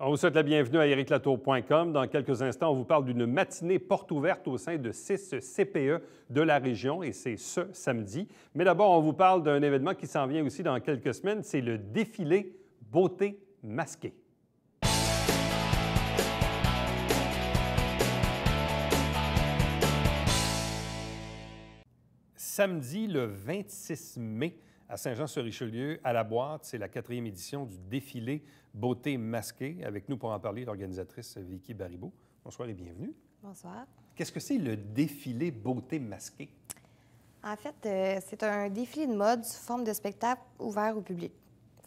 On vous souhaite la bienvenue à ericlatour.com. Dans quelques instants, on vous parle d'une matinée porte ouverte au sein de 6 CPE de la région, et c'est ce samedi. Mais d'abord, on vous parle d'un événement qui s'en vient aussi dans quelques semaines, c'est le défilé Beauté masquée. Samedi, le 26 mai, à Saint-Jean-sur-Richelieu, à la Boîte, c'est la 4e édition du défilé Beauté masquée. Avec nous pour en parler, l'organisatrice Vicky Baribeau. Bonsoir et bienvenue. Bonsoir. Qu'est-ce que c'est le défilé Beauté masquée? En fait, c'est un défilé de mode sous forme de spectacle ouvert au public.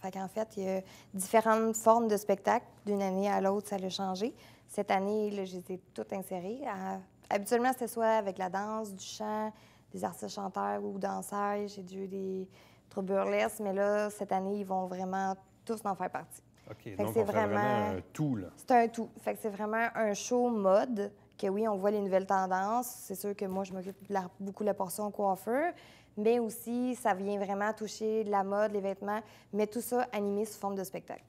Fait qu'en fait, il y a différentes formes de spectacles. D'une année à l'autre, ça a changé. Cette année, là, je les ai toutes insérées. Habituellement, c'était soit avec la danse, du chant, des artistes chanteurs ou danseurs. J'ai dû des troupes burlesques, mais là, cette année, ils vont vraiment tous en faire partie. OK, donc c'est vraiment un tout, là. C'est un tout. Fait que c'est vraiment un show mode, que oui, on voit les nouvelles tendances. C'est sûr que moi, je m'occupe beaucoup de la portion coiffeur, mais aussi, ça vient vraiment toucher de la mode, les vêtements, mais tout ça animé sous forme de spectacle.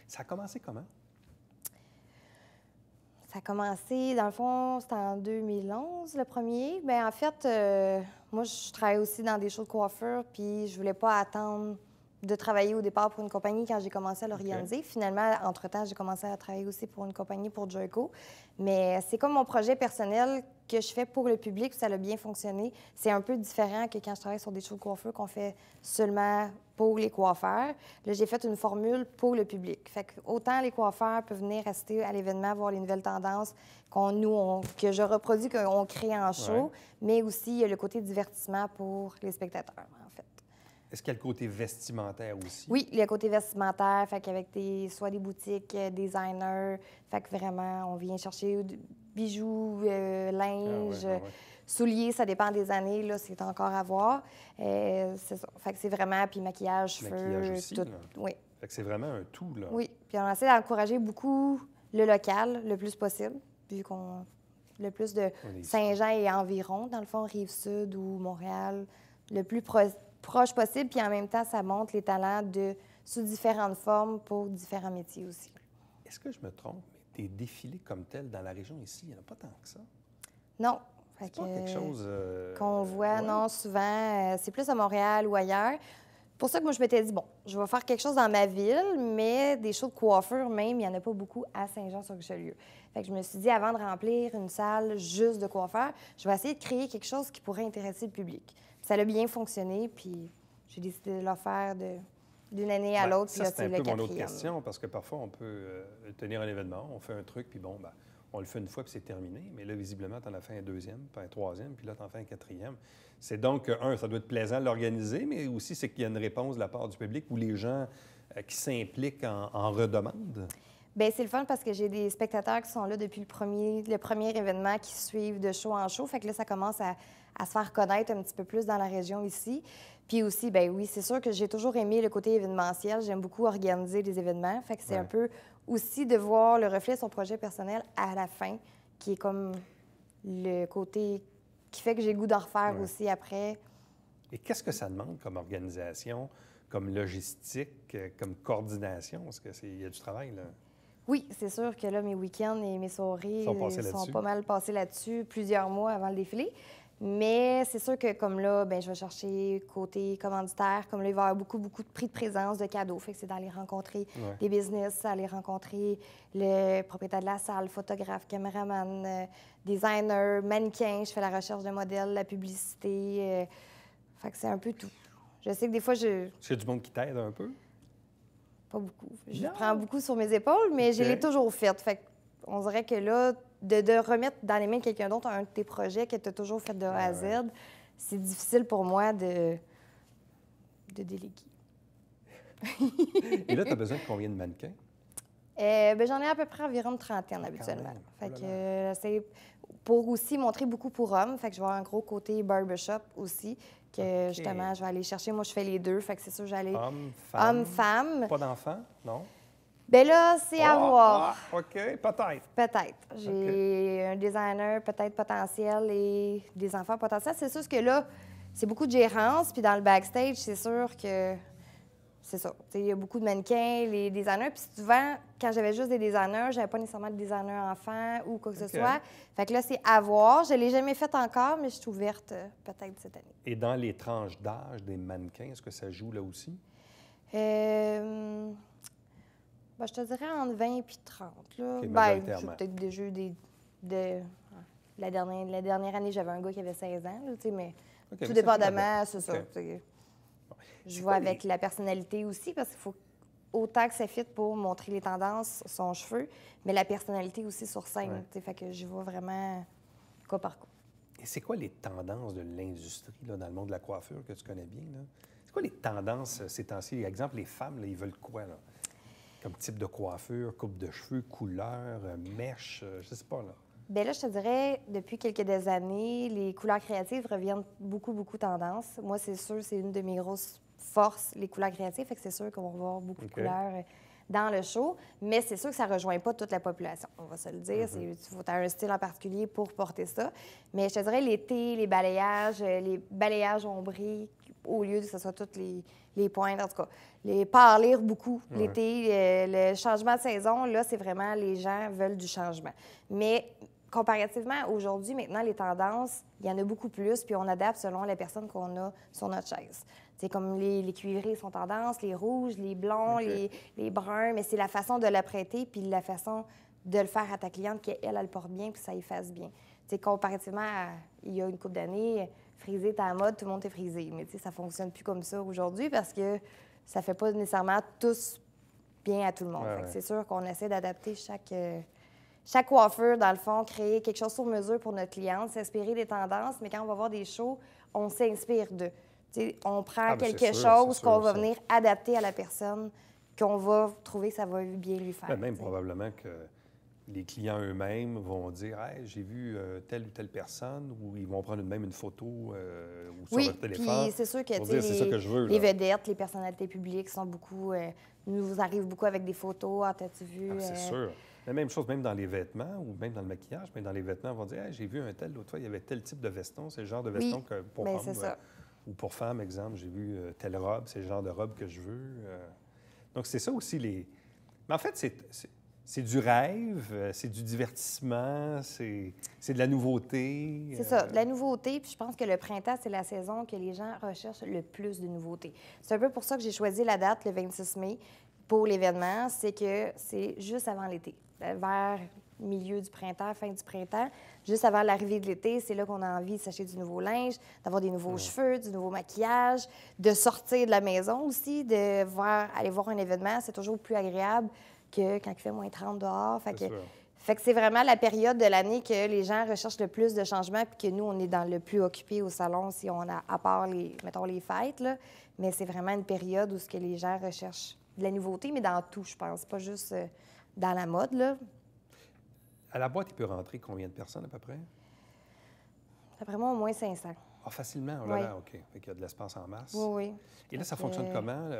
Ça a commencé comment? Ça a commencé, dans le fond, c'était en 2011, le premier. Bien, en fait, moi, je travaille aussi dans des shows de coiffure, puis je voulais pas attendre de travailler au départ pour une compagnie quand j'ai commencé à l'organiser. Okay. Finalement, entre-temps, j'ai commencé à travailler aussi pour une compagnie, pour Jerko. Mais c'est comme mon projet personnel que je fais pour le public, puis ça a bien fonctionné. C'est un peu différent que quand je travaille sur des shows de coiffure qu'on fait seulement pour les coiffeurs. Là, j'ai fait une formule pour le public. Fait que autant les coiffeurs peuvent venir assister à l'événement, voir les nouvelles tendances que je reproduis, qu'on crée en show, mais aussi il y a le côté divertissement pour les spectateurs, en fait. Est-ce qu'il y a le côté vestimentaire aussi? Oui, il y a le côté vestimentaire, fait qu'avec soit des boutiques, designers, fait que vraiment, on vient chercher bijoux, linge, souliers, ça dépend des années, là, c'est encore à voir. C'est ça. Fait que c'est vraiment, puis maquillage, cheveux, aussi, tout. Là. Oui. Fait que c'est vraiment un tout, là. Oui, puis on essaie d'encourager beaucoup le local le plus possible, vu qu'on... Le plus de Saint-Jean et environ, dans le fond, Rive-Sud ou Montréal, le plus proche possible, puis en même temps, ça montre les talents sous différentes formes pour différents métiers aussi. Est-ce que je me trompe, mais des défilés comme tels dans la région ici, il n'y en a pas tant que ça? Non. C'est pas quelque chose... qu'on voit, non, souvent. C'est plus à Montréal ou ailleurs. Pour ça que moi, je m'étais dit, bon, je vais faire quelque chose dans ma ville, mais des shows de coiffure même, il n'y en a pas beaucoup à Saint-Jean-sur-Richelieu. Fait que je me suis dit, avant de remplir une salle juste de coiffeurs, je vais essayer de créer quelque chose qui pourrait intéresser le public. Puis ça a bien fonctionné, puis j'ai décidé de le faire d'une année à l'autre. Ça, c'est un peu mon autre question, parce que parfois, on peut tenir un événement, on fait un truc, puis bon, ben, on le fait une fois, puis c'est terminé. Mais là, visiblement, tu en as fait un deuxième, puis un troisième, puis là, tu en fais un quatrième. C'est donc, ça doit être plaisant de l'organiser, mais aussi, c'est qu'il y a une réponse de la part du public ou les gens qui s'impliquent en redemandent. Bien, c'est le fun parce que j'ai des spectateurs qui sont là depuis le premier événement, qui suivent de show en show. Fait que là, ça commence à se faire connaître un petit peu plus dans la région ici. Puis aussi, bien oui, c'est sûr que j'ai toujours aimé le côté événementiel. J'aime beaucoup organiser des événements. Fait que c'est un peu aussi de voir le reflet de son projet personnel à la fin, qui est comme le côté qui fait que j'ai le goût d'en refaire aussi après. Et qu'est-ce que ça demande comme organisation, comme logistique, comme coordination? Est-ce qu'il y a du travail, là? Oui, c'est sûr que là, mes week-ends et mes soirées sont pas mal passés là-dessus plusieurs mois avant le défilé. Mais c'est sûr que comme là, bien, je vais chercher côté commanditaire. Comme là, il va y avoir beaucoup de prix de présence, de cadeaux. Fait que c'est d'aller rencontrer des business, aller rencontrer le propriétaire de la salle, photographe, caméraman, designer, mannequin. Je fais la recherche de modèles, la publicité. Fait que c'est un peu tout. Je sais que des fois, C'est du monde qui t'aide un peu? Pas beaucoup. Je prends beaucoup sur mes épaules, mais je l'ai toujours fait. Fait qu'on dirait que là, de remettre dans les mains de quelqu'un d'autre un de tes projets que tu as toujours fait de A à Z, c'est difficile pour moi de déléguer. Et là, tu as besoin de combien de mannequins? Bien, j'en ai à peu près environ une trentaine habituellement. Fait que c'est pour aussi montrer beaucoup pour hommes. Fait que je vais avoir un gros côté barbershop aussi, que justement, je vais aller chercher. Moi, je fais les deux. Fait que c'est sûr, j'allais... Homme, femme. Pas d'enfants, non? Bien là, c'est à voir. OK, peut-être. Peut-être. J'ai un designer peut-être potentiel et des enfants potentiels. C'est sûr que là, c'est beaucoup de gérance. Puis dans le backstage, c'est sûr que c'est ça. Il y a beaucoup de mannequins, les designers. Puis souvent, quand j'avais juste des designers, j'avais pas nécessairement de designer enfant ou quoi que ce soit. Fait que là, c'est à voir. Je l'ai jamais fait encore, mais je suis ouverte peut-être cette année. Et dans les tranches d'âge des mannequins, est-ce que ça joue là aussi? Ben, je te dirais entre 20 et 30. Là. OK, J'ai peut-être déjà eu la dernière année, j'avais un gars qui avait 16 ans, là, mais tout dépendamment, c'est ça. Je vois avec la personnalité aussi, parce qu'il faut autant que ça fit pour montrer les tendances, son cheveu, mais la personnalité aussi sur scène. Fait que je vois vraiment cas par cas. Et c'est quoi les tendances de l'industrie là, dans le monde de la coiffure que tu connais bien? Là? C'est quoi les tendances ces temps-ci? Par exemple, les femmes, là, ils veulent quoi? Là? Comme type de coiffure, coupe de cheveux, couleur, mèche, je sais pas, là. Bien là, je te dirais, depuis quelques années, les couleurs créatives reviennent beaucoup, beaucoup tendance. Moi, c'est sûr, c'est une de mes grosses forces, les couleurs créatives. Fait que c'est sûr qu'on va voir beaucoup de couleurs dans le show. Mais c'est sûr que ça ne rejoint pas toute la population, on va se le dire. Il faut avoir un style en particulier pour porter ça. Mais je te dirais, l'été, les balayages ombrés, au lieu que ce soit toutes les pointes, en tout cas. Les pâlir beaucoup l'été. Le changement de saison, là, c'est vraiment les gens veulent du changement. Mais comparativement aujourd'hui, maintenant, les tendances, il y en a beaucoup plus, puis on adapte selon la personne qu'on a sur notre chaise. C'est comme les cuivrés sont tendance, les rouges, les blonds, les bruns, mais c'est la façon de l'apprêter puis la façon de le faire à ta cliente qu'elle le porte bien puis ça y fasse bien. T'sais, comparativement à il y a une couple d'années, friser ta mode, tout le monde est frisé. Mais ça ne fonctionne plus comme ça aujourd'hui parce que ça ne fait pas nécessairement tous bien à tout le monde. C'est sûr qu'on essaie d'adapter chaque coiffeur, dans le fond, créer quelque chose sur mesure pour notre cliente, s'inspirer des tendances, mais quand on va voir des shows, on s'inspire d'eux. On prend quelque chose qu'on va venir adapter à la personne, qu'on va trouver que ça va bien lui faire. Même probablement que les clients eux-mêmes vont dire hey, « j'ai vu telle ou telle personne » ou ils vont prendre même une photo ou sur leur téléphone. Puis c'est sûr que, c'est ça que je veux, les vedettes, les personnalités publiques sont beaucoup... nous arrivent beaucoup avec des photos. Ah, t'as-tu vu? C'est sûr. La même chose, même dans les vêtements ou même dans le maquillage, mais dans les vêtements, on va dire hey, j'ai vu un tel, l'autre fois, il y avait tel type de veston, c'est le genre de veston que pour homme. Ou pour femme, exemple, j'ai vu telle robe, c'est le genre de robe que je veux. Donc, c'est ça aussi les... Mais en fait, c'est du rêve, c'est du divertissement, c'est de la nouveauté. C'est ça, de la nouveauté. Puis je pense que le printemps, c'est la saison que les gens recherchent le plus de nouveautés. C'est un peu pour ça que j'ai choisi la date, le 26 mai, pour l'événement. C'est que c'est juste avant l'été, vers milieu du printemps, fin du printemps. Juste avant l'arrivée de l'été, c'est là qu'on a envie de s'acheter du nouveau linge, d'avoir des nouveaux cheveux, du nouveau maquillage, de sortir de la maison aussi, aller voir un événement. C'est toujours plus agréable que quand il fait moins 30 dehors. Fait que c'est vraiment la période de l'année que les gens recherchent le plus de changements puis que nous, on est dans le plus occupé au salon si on a, à part mettons, les fêtes, là. Mais c'est vraiment une période où ce que les gens recherchent de la nouveauté, mais dans tout, je pense, pas juste dans la mode, là. À la boîte, il peut rentrer combien de personnes à peu près? D'après moi, au moins 500. Ah, facilement? Oh là là, OK. Fait qu'il y a de l'espace en masse. Oui. Et là, ça fonctionne comment?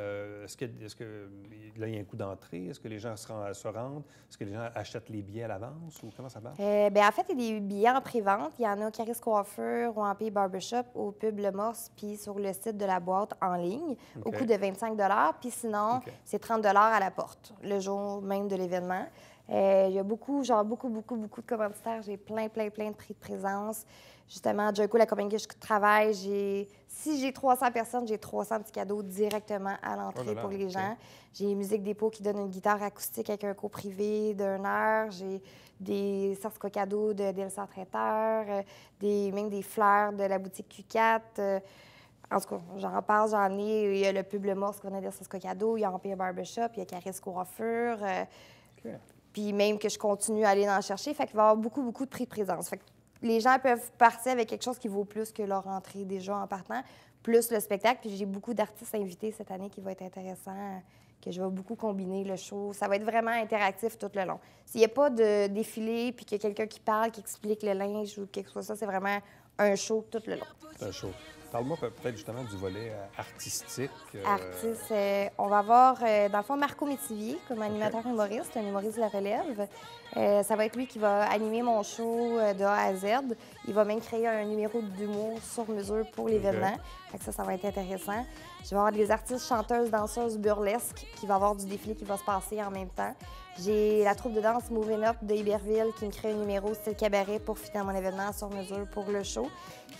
Est-ce que là, il y a un coût d'entrée? Est-ce que les gens se rendent? Est-ce que les gens achètent les billets à l'avance? Ou comment ça marche? Bien, en fait, il y a des billets en pré-vente. Il y en a au Caris Coiffure, au Empire Barbershop, au Pub Le Morse, puis sur le site de la boîte en ligne, au coût de 25 $. Puis sinon, c'est 30 $ à la porte, le jour même de l'événement. Il y a beaucoup de commanditaires. J'ai plein de prix de présence. Justement, Joyco, la compagnie que je travaille, si j'ai 300 personnes, j'ai 300 petits cadeaux directement à l'entrée pour les gens. J'ai Musique Dépôt qui donne une guitare acoustique avec un cours privé d'1 heure. J'ai des certificats cadeaux d'Elsa Traiteur, même des fleurs de la boutique Q4. En tout cas, j'en ai. Il y a le Pub Le Morse qui va donner des certificats cadeaux. Il y a Empire Barbershop, il y a Caris Coiffure. Puis même que je continue à aller en chercher. Fait qu'il va y avoir beaucoup de prix de présence. Fait que les gens peuvent partir avec quelque chose qui vaut plus que leur entrée déjà en partant, plus le spectacle. Puis j'ai beaucoup d'artistes invités cette année qui va être intéressant, que je vais beaucoup combiner le show. Ça va être vraiment interactif tout le long. S'il n'y a pas de défilé puis qu'il y a quelqu'un qui parle, qui explique le linge ou quelque chose, ça, c'est vraiment un show tout le long. C'est un show. Parle-moi peut-être justement du volet artistique. On va avoir, dans le fond, Marco Métivier comme animateur humoriste, un humoriste de la relève. Ça va être lui qui va animer mon show de A à Z. Il va même créer un numéro d'humour sur mesure pour l'événement. Fait que ça va être intéressant. Je vais avoir des artistes, chanteuses, danseuses burlesques qui vont avoir du défilé qui va se passer en même temps. J'ai la troupe de danse Moving Up de Iberville qui me crée un numéro style cabaret pour finir mon événement sur mesure pour le show.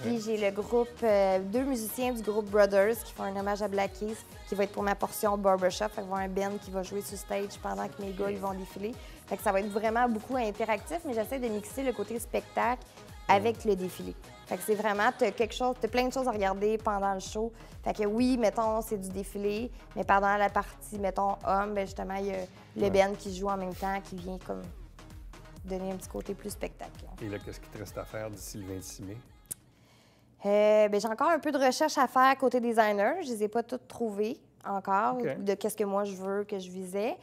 Puis j'ai le groupe, 2 musiciens du groupe Brothers qui font un hommage à Black Keys qui va être pour ma portion barbershop. Fait qu'il va y avoir un band qui va jouer sur stage pendant que mes gars ils vont défiler. Fait que ça va être vraiment beaucoup interactif, mais j'essaie de mixer le côté spectacle avec le défilé. Fait que c'est vraiment, t'as plein de choses à regarder pendant le show. Fait que oui, mettons, c'est du défilé, mais pendant la partie, mettons, homme, bien justement, il y a le band qui joue en même temps, qui vient comme donner un petit côté plus spectacle. Et là, qu'est-ce qui te reste à faire d'ici le 26 mai? Bien, j'ai encore un peu de recherche à faire côté designer. Je les ai pas toutes trouvées encore, de qu'est-ce que moi je veux, que je visais.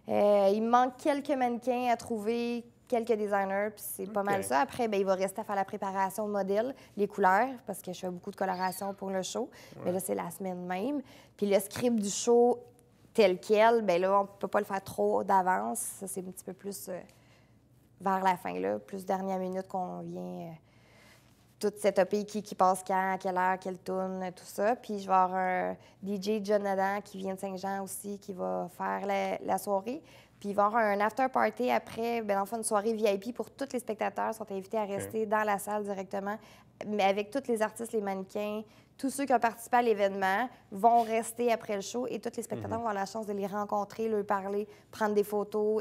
Il me manque quelques mannequins à trouver, quelques designers, puis c'est pas mal ça. Après, bien, il va rester à faire la préparation de modèles, les couleurs, parce que je fais beaucoup de coloration pour le show. Mais là, c'est la semaine même. Puis le script du show tel quel, bien là, on peut pas le faire trop d'avance. Ça, c'est un petit peu plus vers la fin, là, plus dernière minute qu'on vient... toute cette OP qui passe quand, à quelle heure, quelle tune, tout ça. Puis je vais avoir un DJ, John Nadan, qui vient de Saint-Jean aussi, qui va faire la soirée. Puis il va y avoir un after party après, bien, dans le fond, une soirée VIP pour tous les spectateurs sont invités à rester dans la salle directement, mais avec tous les artistes, les mannequins, tous ceux qui ont participé à l'événement vont rester après le show et tous les spectateurs vont avoir la chance de les rencontrer, leur parler, prendre des photos,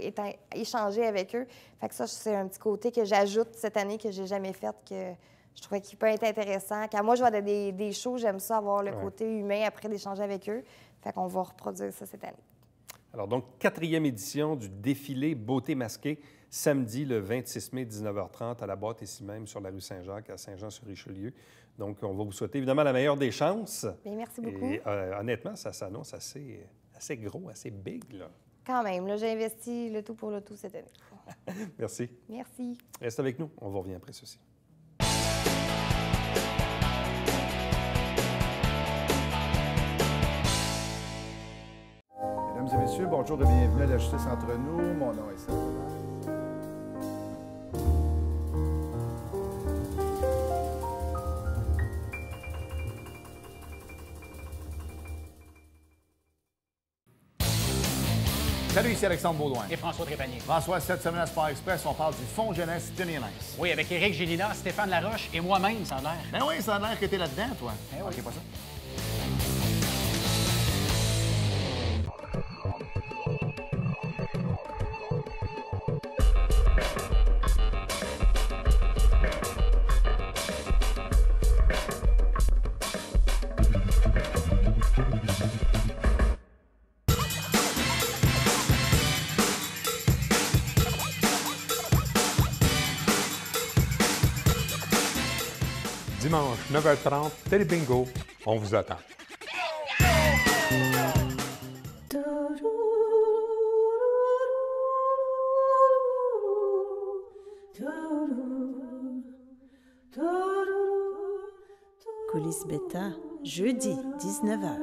échanger avec eux. Fait que ça, c'est un petit côté que j'ajoute cette année que j'ai jamais fait, que je trouvais qu'il peut être intéressant. Quand moi, je vois des shows, j'aime ça avoir le côté humain après d'échanger avec eux. Fait qu'on va reproduire ça cette année. Alors donc, 4e édition du défilé Beauté masquée, samedi le 26 mai, 19h30, à la boîte ici même sur la rue Saint-Jacques, à Saint-Jean-sur-Richelieu. Donc, on va vous souhaiter évidemment la meilleure des chances. Bien, merci beaucoup. Et honnêtement, ça s'annonce assez gros, assez big, là. Quand même, là, j'ai investi le tout pour le tout cette année. Merci. Merci. Reste avec nous, on vous revient après ceci. Mesdames et messieurs, bonjour et bienvenue à la Justice entre nous. Mon nom est Serge. Salut, ici Alexandre Baudouin. Et François Trépanier. François, cette semaine à Sport Express, on parle du Fonds jeunesse Tennis Nice. Oui, avec Éric Gélina, Stéphane Laroche et moi-même, ça a l'air. Ben oui, ça a l'air que t'es là-dedans, toi. oui. OK, pas ça. Dimanche, 9h30, Télébingo, on vous attend. Coulisses Bêta, jeudi, 19h.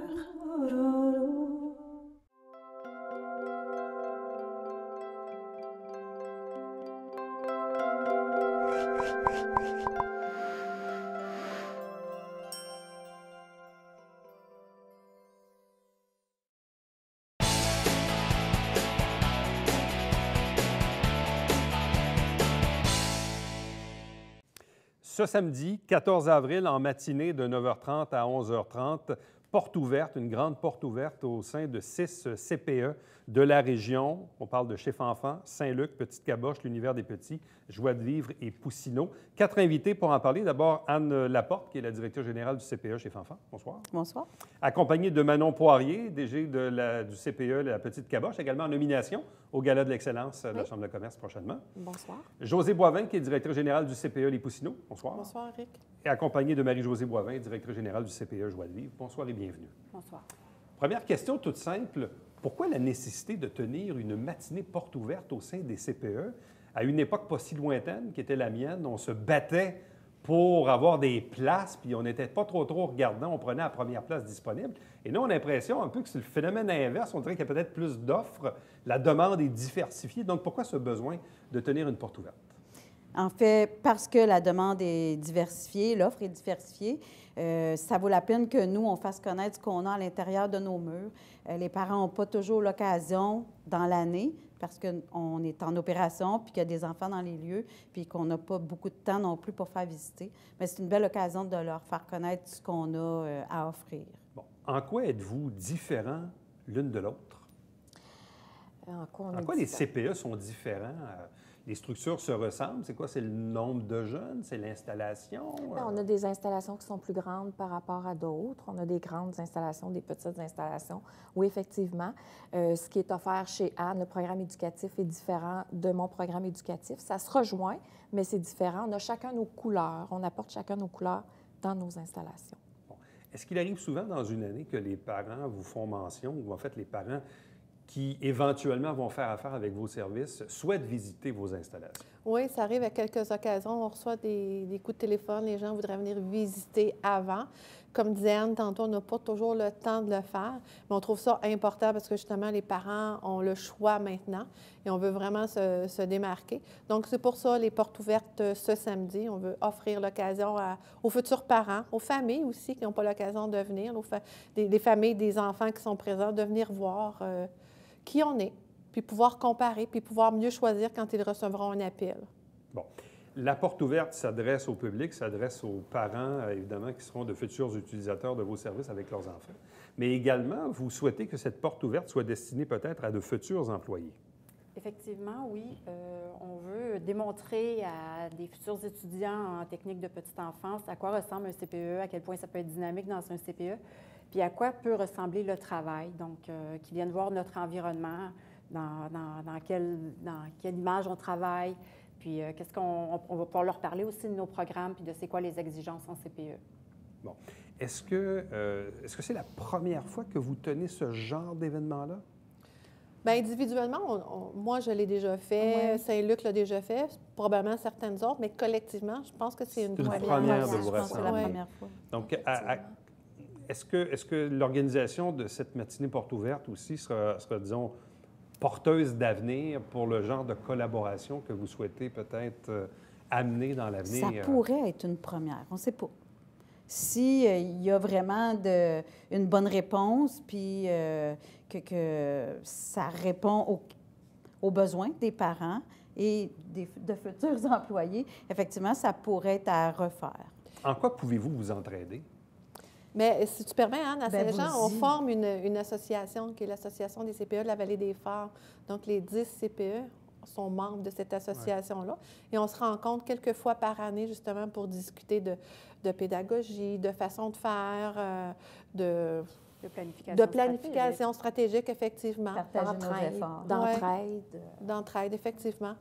Ce samedi, 14 avril, en matinée de 9h30 à 11h30, porte ouverte, une grande porte ouverte au sein de 6 CPE de la région. On parle de Chiffre Enfant, Saint-Luc, Petite-Caboche, l'Univers des Petits, Joie de vivre et Poussineau. 4 invités pour en parler. D'abord, Anne Laporte, qui est la directrice générale du CPE Chiffre Enfant. Bonsoir. Bonsoir. Accompagnée de Manon Poirier, DG du CPE La Petite-Caboche, également en nomination au Gala de l'Excellence de la Chambre de commerce prochainement. Bonsoir. Josée Boivin, qui est directrice générale du CPE Les Poussineaux. Bonsoir. Bonsoir, Eric. Et accompagnée de Marie-Josée Boivin, directrice générale du CPE Joie de vivre. Bonsoir et bienvenue. Bonsoir. Première question toute simple. Pourquoi la nécessité de tenir une matinée porte ouverte au sein des CPE à une époque pas si lointaine, qui était la mienne? On se battait pour avoir des places, puis on n'était pas trop regardant, on prenait la première place disponible. Et là, on a l'impression un peu que c'est le phénomène inverse. On dirait qu'il y a peut-être plus d'offres, la demande est diversifiée. Donc, pourquoi ce besoin de tenir une porte ouverte? En fait, parce que la demande est diversifiée, l'offre est diversifiée, ça vaut la peine que nous, on fasse connaître ce qu'on a à l'intérieur de nos murs. Les parents n'ont pas toujours l'occasion dans l'année, parce qu'on est en opération, puis qu'il y a des enfants dans les lieux, puis qu'on n'a pas beaucoup de temps non plus pour faire visiter. Mais c'est une belle occasion de leur faire connaître ce qu'on a à offrir. Bon. En quoi êtes-vous différents l'une de l'autre? En quoi les CPE sont différents? Les structures se ressemblent? C'est quoi? C'est le nombre de jeunes? C'est l'installation? Bien, on a des installations qui sont plus grandes par rapport à d'autres. On a des grandes installations, des petites installations. Oui, effectivement. Ce qui est offert chez Anne, le programme éducatif est différent de mon programme éducatif. Ça se rejoint, mais c'est différent. On a chacun nos couleurs. On apporte chacun nos couleurs dans nos installations. Bon. Est-ce qu'il arrive souvent dans une année que les parents vous font mention, ou en fait les parents qui éventuellement vont faire affaire avec vos services souhaitent visiter vos installations? Oui, ça arrive à quelques occasions. On reçoit des coups de téléphone. Les gens voudraient venir visiter avant. Comme disait Anne tantôt, on n'a pas toujours le temps de le faire, mais on trouve ça important parce que justement, les parents ont le choix maintenant et on veut vraiment se démarquer. Donc, c'est pour ça les portes ouvertes ce samedi. On veut offrir l'occasion aux futurs parents, aux familles aussi qui n'ont pas l'occasion de venir, des familles, des enfants qui sont présents, de venir voir qui on est, puis pouvoir comparer, puis pouvoir mieux choisir quand ils recevront un appel. Bon. La porte ouverte s'adresse au public, s'adresse aux parents, évidemment, qui seront de futurs utilisateurs de vos services avec leurs enfants. Mais également, vous souhaitez que cette porte ouverte soit destinée peut-être à de futurs employés. Effectivement, oui. On veut démontrer à des futurs étudiants en technique de petite enfance à quoi ressemble un CPE, à quel point ça peut être dynamique dans un CPE, puis à quoi peut ressembler le travail. Donc, qu'ils viennent voir notre environnement, dans quelle image on travaille, puis qu'est-ce qu'on va pouvoir leur parler aussi de nos programmes, puis de c'est quoi les exigences en CPE. Bon. Est-ce que c'est la première fois que vous tenez ce genre d'événement-là? Bien, individuellement, moi, je l'ai déjà fait, Ouais. Saint-Luc l'a déjà fait, probablement certaines autres, mais collectivement, je pense que c'est une première de vous Je pense que c'est la Ouais. première fois. Donc, est-ce que l'organisation de cette matinée porte ouverte aussi sera, disons, porteuse d'avenir pour le genre de collaboration que vous souhaitez peut-être amener dans l'avenir? Ça pourrait être une première, on ne sait pas. S'il y a vraiment une bonne réponse, puis que ça répond aux besoins des parents et de futurs employés, effectivement, ça pourrait être à refaire. En quoi pouvez-vous vous entraider? Mais si tu permets, Anne, à Ben, Saint-Jean, on vas-y. forme une association qui est l'Association des CPE de la Vallée des Phares. Donc, les 10 CPE sont membres de cette association-là. Et on se rencontre quelques fois par année, justement, pour discuter de pédagogie, de façon de faire, de planification stratégique, effectivement. Partager nos efforts. D'entraide, effectivement.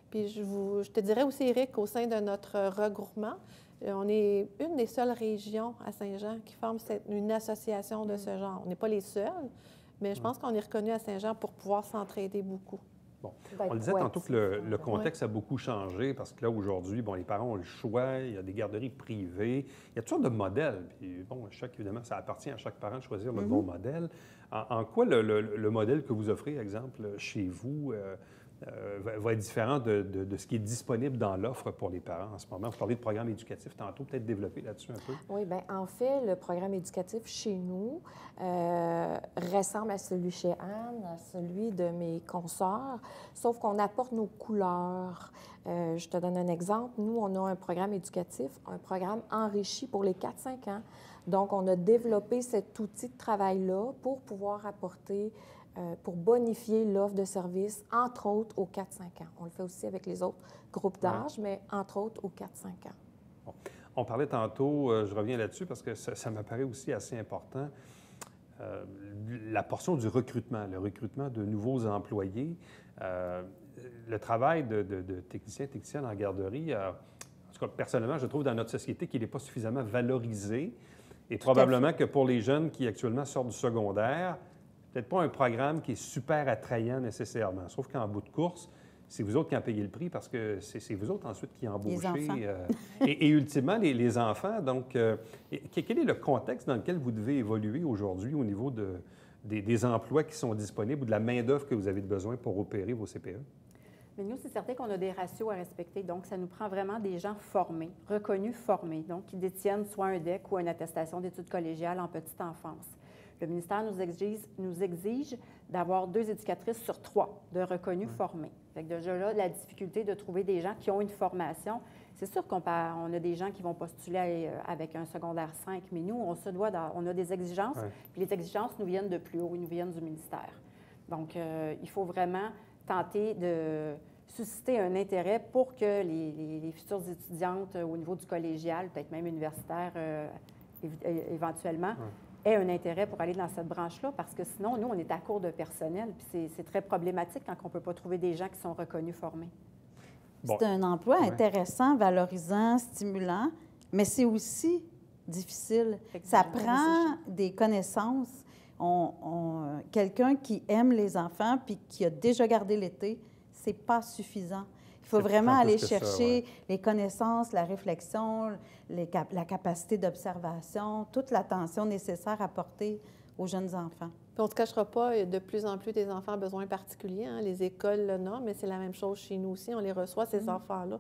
Puis je te dirais aussi, Éric, qu'au sein de notre regroupement, on est une des seules régions à Saint-Jean qui forme une association de ce genre. On n'est pas les seuls, mais je pense qu'on est reconnu à Saint-Jean pour pouvoir s'entraider beaucoup. Bon. On le disait tantôt que le contexte a beaucoup changé parce que là, aujourd'hui, bon, les parents ont le choix, il y a des garderies privées, il y a toutes sortes de modèles. Puis, bon, évidemment, ça appartient à chaque parent de choisir le bon modèle. En quoi le modèle que vous offrez, exemple, chez vous, va être différent de ce qui est disponible dans l'offre pour les parents en ce moment? Vous parlez de programme éducatif tantôt, peut-être développer là-dessus un peu? Oui, bien, en fait, le programme éducatif chez nous ressemble à celui chez Anne, à celui de mes consoeurs, sauf qu'on apporte nos couleurs. Je te donne un exemple. Nous, on a un programme éducatif, un programme enrichi pour les 4-5 ans. Donc, on a développé cet outil de travail-là pour pouvoir apporter pour bonifier l'offre de services, entre autres aux 4-5 ans. On le fait aussi avec les autres groupes d'âge, mais entre autres aux 4-5 ans. Bon. On parlait tantôt, je reviens là-dessus parce que ça m'apparaît aussi assez important, la portion du recrutement, le recrutement de nouveaux employés. Le travail de techniciens en garderie, en tout cas, personnellement, je trouve dans notre société qu'il n'est pas suffisamment valorisé. Et probablement que pour les jeunes qui actuellement sortent du secondaire, peut-être pas un programme qui est super attrayant nécessairement. Sauf qu'en bout de course, c'est vous autres qui en payez le prix parce que c'est vous autres ensuite qui embauchez. Les enfants. Et ultimement, les enfants. Donc, quel est le contexte dans lequel vous devez évoluer aujourd'hui au niveau des emplois qui sont disponibles ou de la main-d'œuvre que vous avez besoin pour opérer vos CPE? Mais nous, c'est certain qu'on a des ratios à respecter. Donc, ça nous prend vraiment des gens formés, reconnus formés, donc qui détiennent soit un DEC ou une attestation d'études collégiales en petite enfance. Le ministère nous exige d'avoir 2 éducatrices sur 3 de reconnus formés. Fait que déjà là, la difficulté de trouver des gens qui ont une formation, c'est sûr qu'on a des gens qui vont postuler avec un secondaire 5, mais nous, on a des exigences, puis les exigences nous viennent de plus haut, ils nous viennent du ministère. Donc, il faut vraiment tenter de susciter un intérêt pour que les futures étudiantes au niveau du collégial, peut-être même universitaire éventuellement, aient un intérêt pour aller dans cette branche-là, parce que sinon, nous, on est à court de personnel, puis c'est très problématique quand on ne peut pas trouver des gens qui sont reconnus formés. Bon. C'est un emploi intéressant, valorisant, stimulant, mais c'est aussi difficile. Ça prend des connaissances. Quelqu'un qui aime les enfants puis qui a déjà gardé l'été, c'est pas suffisant. Il faut vraiment aller chercher les connaissances, la réflexion, la capacité d'observation, toute l'attention nécessaire à porter aux jeunes enfants. Puis on ne se cachera pas, il y a de plus en plus des enfants à besoins particuliers. Hein? Les écoles le nomment, mais c'est la même chose chez nous aussi. On les reçoit, ces enfants-là.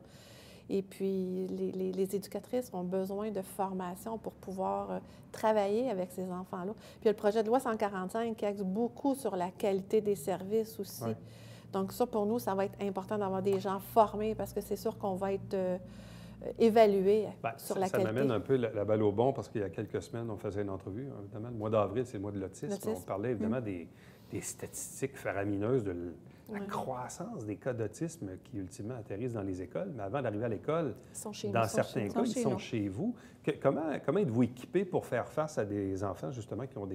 Et puis, les éducatrices ont besoin de formation pour pouvoir travailler avec ces enfants-là. Puis, il y a le projet de loi 145 qui axe beaucoup sur la qualité des services aussi. Ouais. Donc, ça, pour nous, ça va être important d'avoir des gens formés parce que c'est sûr qu'on va être évalué sur la qualité. Ça m'amène un peu la balle au bon parce qu'il y a quelques semaines, on faisait une entrevue, évidemment. Le mois d'avril, c'est le mois de l'autisme. On parlait évidemment des statistiques faramineuses de la croissance des cas d'autisme qui, ultimement, atterrissent dans les écoles. Mais avant d'arriver à l'école, dans certains cas, ils sont chez vous. Comment êtes-vous équipés pour faire face à des enfants, justement, qui ont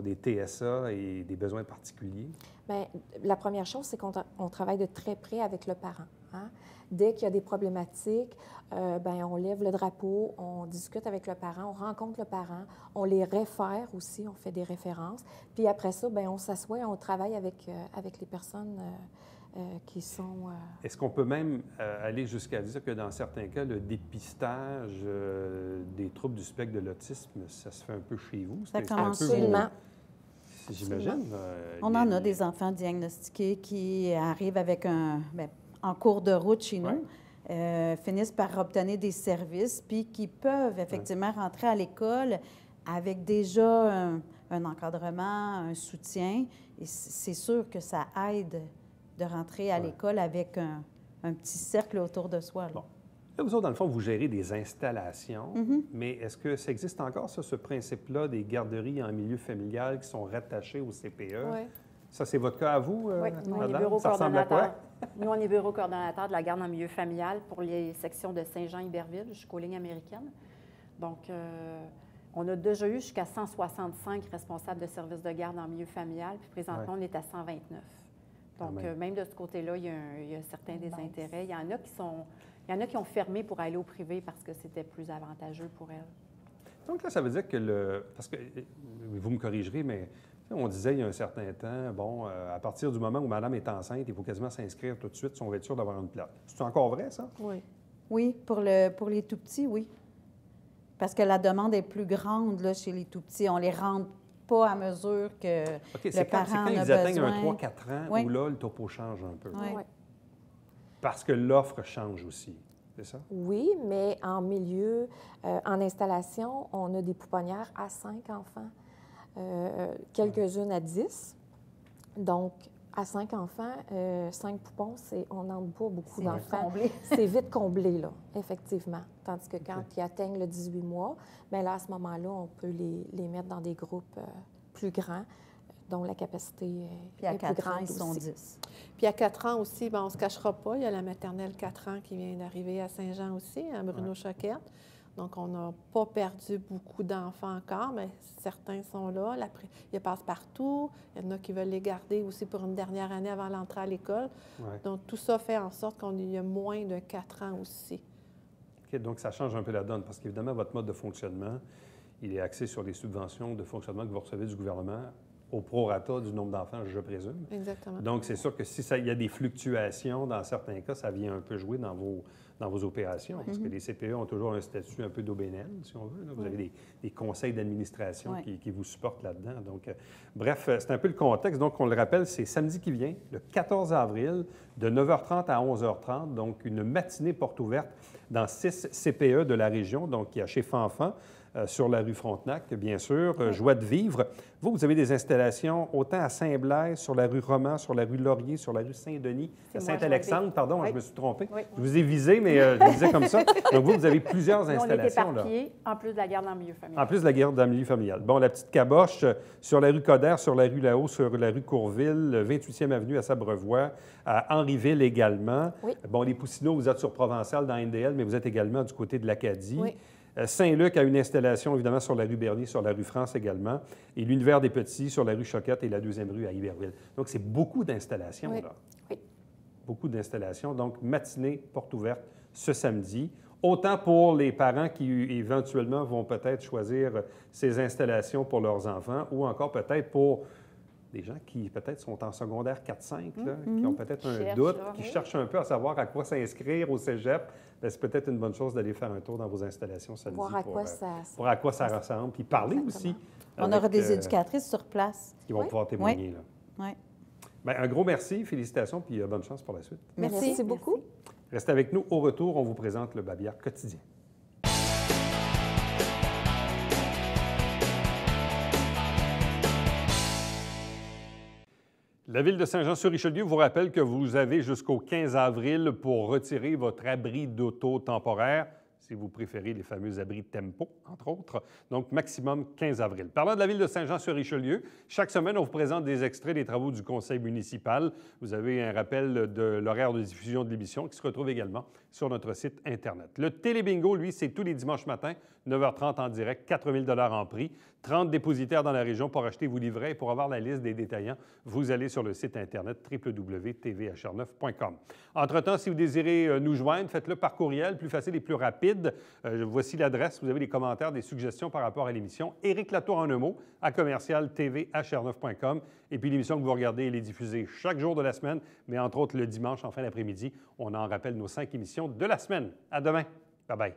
des TSA et des besoins particuliers? Bien, la première chose, c'est qu'on travaille de très près avec le parent. Hein? Dès qu'il y a des problématiques, on lève le drapeau, on discute avec le parent, on rencontre le parent, on les réfère aussi, on fait des références. Puis après ça, on s'assoit et on travaille avec les personnes qui sont... Est-ce qu'on peut même aller jusqu'à dire que dans certains cas, le dépistage des troubles du spectre de l'autisme, ça se fait un peu chez vous? Ça commence absolument. J'imagine. On en a des enfants diagnostiqués qui arrivent avec en cours de route chez nous, finissent par obtenir des services, puis qui peuvent effectivement rentrer à l'école avec déjà un encadrement, un soutien. Et c'est sûr que ça aide de rentrer à l'école avec un petit cercle autour de soi. Là. Bon. Là, vous autres, dans le fond, vous gérez des installations, mais est-ce que ça existe encore, ce principe-là, des garderies en milieu familial qui sont rattachées au CPE? Oui. Ça, c'est votre cas à vous, oui, nous, on est bureau coordonnateur. Nous, on est bureau coordonnateur de la garde en milieu familial pour les sections de Saint-Jean-Iberville jusqu'aux lignes américaines. Donc, on a déjà eu jusqu'à 165 responsables de services de garde en milieu familial, puis présentement, on est à 129. Donc, même de ce côté-là, il y a certains désintérêts. Il y en a qui ont fermé pour aller au privé parce que c'était plus avantageux pour elles. Donc là, ça veut dire que parce que vous me corrigerez, mais on disait il y a un certain temps, à partir du moment où madame est enceinte, il faut quasiment s'inscrire tout de suite si on va être sûr d'avoir une place. C'est encore vrai, ça? Oui. Oui, pour les tout-petits, oui. Parce que la demande est plus grande là, chez les tout-petits. On les rentre pas à mesure que le parent a besoin. C'est quand ils atteignent un 3-4 ans où là, le topo change un peu. Oui. Parce que l'offre change aussi, c'est ça? Oui, mais en milieu, en installation, on a des pouponnières à 5 enfants. Quelques-unes à 10. Donc, à 5 enfants, 5 poupons, on n'en pas beaucoup d'enfants. C'est vite comblé, là, effectivement. Tandis que quand ils atteignent le 18 mois, bien là, à ce moment-là, on peut les mettre dans des groupes plus grands, dont la capacité est plus grande. Puis à 4 ans, ils sont 10. Puis à 4 ans aussi, on ne se cachera pas, il y a la maternelle 4 ans qui vient d'arriver à Saint-Jean aussi, à Bruno-Choquette. Donc, on n'a pas perdu beaucoup d'enfants encore, mais certains sont là. Ils passent partout. Il y en a qui veulent les garder aussi pour une dernière année avant l'entrée à l'école. Ouais. Donc, tout ça fait en sorte qu'on y a moins de 4 ans aussi. OK, donc ça change un peu la donne parce qu'évidemment, votre mode de fonctionnement, il est axé sur les subventions de fonctionnement que vous recevez du gouvernement au prorata du nombre d'enfants, je présume. Exactement. Donc, c'est sûr que si il y a des fluctuations, dans certains cas, ça vient un peu jouer dans dans vos opérations, parce que les CPE ont toujours un statut un peu d'OBNL, si on veut. Là. Vous avez des conseils d'administration qui vous supportent là-dedans. Donc, bref, c'est un peu le contexte. Donc, on le rappelle, c'est samedi qui vient, le 14 avril, de 9h30 à 11h30. Donc, une matinée porte ouverte dans 6 CPE de la région. Donc, il y a chez Fanfan, sur la rue Frontenac, bien sûr, Joie de vivre. Vous avez des installations autant à Saint-Blaise, sur la rue Roman, sur la rue Laurier, sur la rue Saint-Denis, à Saint-Alexandre, pardon, je me suis trompé. Oui. Je vous ai visé, mais je le disais comme ça. Donc, vous avez plusieurs installations. On est éparpillés, en plus de la garde en milieu familial. En plus de la garde dans le milieu familial. Bon, la petite caboche sur la rue Coderre, sur la rue Lahaut, sur la rue Courville, 28e avenue à Sabrevois, à Henryville également. Oui. Bon, les Poussineaux, vous êtes sur Provençal dans NDL, mais vous êtes également du côté de l'Acadie. Oui. Saint-Luc a une installation, évidemment, sur la rue Bernier, sur la rue France également, et l'Univers des Petits sur la rue Choquette et la 2e rue à Iberville. Donc, c'est beaucoup d'installations, Oui. là. Oui. Beaucoup d'installations. Donc, matinée, porte ouverte, ce samedi. Autant pour les parents qui, éventuellement, vont peut-être choisir ces installations pour leurs enfants, ou encore peut-être pour des gens qui, peut-être, sont en secondaire 4-5, là, qui ont peut-être un doute, qui cherchent un peu à savoir à quoi s'inscrire au cégep. Bien, c'est peut-être une bonne chose d'aller faire un tour dans vos installations samedi Voir à quoi ça pour à quoi ça ressemble, puis parler aussi. On avec, aura des éducatrices sur place. qui vont pouvoir témoigner. Là. Oui. Bien, un gros merci, félicitations, puis bonne chance pour la suite. Merci beaucoup. Restez avec nous. Au retour, on vous présente le Babillard quotidien. La Ville de Saint-Jean-sur-Richelieu vous rappelle que vous avez jusqu'au 15 avril pour retirer votre abri d'auto temporaire, si vous préférez les fameux abris Tempo, entre autres. Donc, maximum 15 avril. Parlant de la Ville de Saint-Jean-sur-Richelieu, chaque semaine, on vous présente des extraits des travaux du conseil municipal. Vous avez un rappel de l'horaire de diffusion de l'émission qui se retrouve également sur notre site Internet. Le Télébingo, lui, c'est tous les dimanches matins, 9h30 en direct, 4 000 $ en prix. 30 dépositaires dans la région pour acheter vos livrets et pour avoir la liste des détaillants, vous allez sur le site Internet www.tvhr9.com. Entre-temps, si vous désirez nous joindre, faites-le par courriel, plus facile et plus rapide. Voici l'adresse. Vous avez des commentaires, des suggestions par rapport à l'émission. Éric Latour en un mot, à commercial tvhr9.com. Et puis l'émission que vous regardez, elle est diffusée chaque jour de la semaine, mais entre autres le dimanche en fin d'après-midi. On en rappelle nos 5 émissions de la semaine. À demain. Bye-bye.